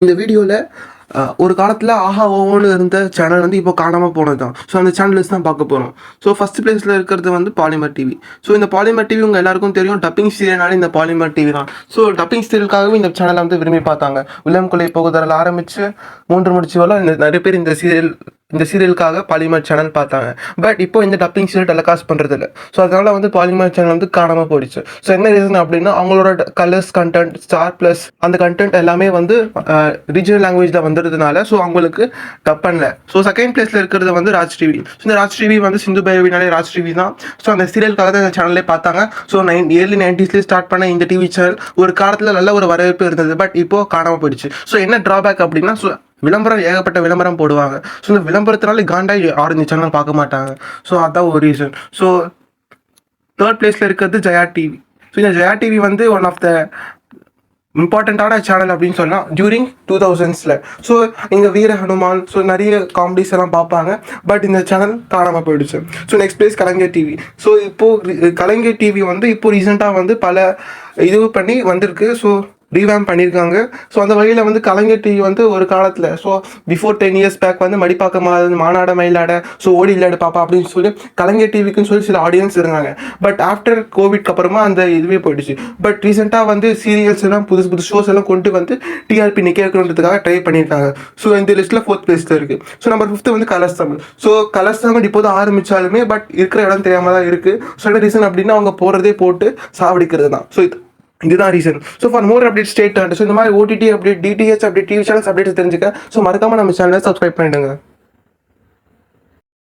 இந்த வீடியோவில் ஒரு காலத்தில் ஆஹா ஓன்னு இருந்த சேனல் வந்து இப்போ காணாமல் போனது தான். ஸோ அந்த சேனல்ஸ் தான் பார்க்க போகிறோம். ஸோ ஃபஸ்ட் பிளேஸில் இருக்கிறது வந்து பாலிமர் டிவி. ஸோ இந்த பாலிமர் டிவி உங்கள் எல்லாருக்கும் தெரியும், டப்பிங் சீரியல்னாலே இந்த பாலிமர் டிவி தான். ஸோ டப்பிங் சீரியலுக்காகவே இந்த சேனலை வந்து விரும்பி பார்த்தாங்க. வில்லம் கொலை போகுதரில் ஆரம்பித்து 3 முடிச்சு வரலாம் நிறைய பேர் இந்த சீரியலுக்காக பாலிமர் சேனல் பார்த்தாங்க. பட் இப்போ இந்த டப்பிங் சீரியல் டெலிகாஸ்ட் பண்ணுறது இல்லை. ஸோ அதனால் வந்து பாலிமர் சேனல் வந்து காணாமல் போயிடுச்சு. ஸோ என்ன ரீசன் அப்படின்னா, அவங்களோட கலர்ஸ் கண்டென்ட், ஸ்டார் ப்ளஸ் அந்த கண்டென்ட் எல்லாமே வந்து ரீஜனல் லாங்குவேஜில் வந்துடுறதுனால ஸோ அவங்களுக்கு டப் பண்ணல. ஸோ செகண்ட் பிளேஸில் இருக்கிறது வந்து ராஜ் டிவி. ஸோ இந்த ராஜ் டிவி வந்து சிந்து பைரவினாலே ராஜ் டிவி தான். ஸோ அந்த சீரியலுக்காக தான் இந்த சேனல்லே பார்த்தாங்க. ஸோ ஏர்லி 90s ஸ்டார்ட் பண்ண இந்த டிவி சேனல் ஒரு காலத்தில் நல்ல ஒரு வரவேற்பு இருந்தது. பட் இப்போ காணாமல் போயிடுச்சு. ஸோ என்ன ட்ராபேக் அப்படின்னா, விளம்பரம் ஏகப்பட்ட விளம்பரம் போடுவாங்க. ஸோ இந்த விளம்பரத்தினால காண்டாய் ஆரஞ்சு சேனல் பார்க்க மாட்டாங்க. ஸோ அதான் ஒரு ரீசன். ஸோ தேர்ட் பிளேஸில் இருக்கிறது ஜெயா டிவி. ஸோ இந்த ஜெயா டிவி வந்து ஒன் ஆஃப் த இம்பார்ட்டண்ட்டான சேனல் அப்படின்னு சொல்லலாம் டியூரிங் 2000s. ஸோ இங்கே வீர ஹனுமான், ஸோ நிறைய காமெடிஸ் எல்லாம் பார்ப்பாங்க. பட் இந்த சேனல் காணாமல் போயிடுச்சு. ஸோ நெக்ஸ்ட் பிளேஸ் கலைஞர் டிவி. ஸோ இப்போது கலைஞர் டிவி வந்து இப்போ ரீசெண்டாக வந்து பல இது பண்ணி வந்திருக்கு. ஸோ ரீவேம் பண்ணியிருக்காங்க. ஸோ அந்த வழியில் வந்து கலைஞர் டிவி வந்து ஒரு காலத்தில் பிஃபோர் 10 years பேக் வந்து மடிப்பாக்க மாநாட மயிலாட, ஸோ ஓடி இல்லாடு பாப்பா அப்படின்னு சொல்லி கலைஞர் டிவிக்குன்னு சொல்லி சில ஆடியன்ஸ் இருந்தாங்க. பட் ஆஃப்டர் கோவிட்க்கு அப்புறமா அந்த இதுவே போயிடுச்சு. பட் ரீசெண்டாக வந்து சீரியல்ஸ் எல்லாம் புது ஷோஸ் எல்லாம் கொண்டு வந்து டிஆர்பி நிற்க வைக்கணுன்றதுக்காக ட்ரை பண்ணியிருக்காங்க. ஸோ இந்த லிஸ்ட்டில் 4th பிளேஸில் இருக்குது. ஸோ நம்பர் 5 வந்து colours Tamil. So colours Tamil இப்போது ஆரம்பித்தாலுமே பட் இருக்கிற இடம் தெரியாமல் தான் இருக்குது. ஸோ என்ன ரீசன் அப்படின்னா, அவங்க போகிறதே போட்டு சாவடிக்கிறது தான். ஸோ இதுதான் reason. So for more update stay tuned. So இந்த மாதிரி OTT update, DTH update, TV channels updates தெரிஞ்சுக்க ஸோ மறக்காமல் நம்ம சேனலை சப்ஸ்கிரைப் பண்ணிடுங்க.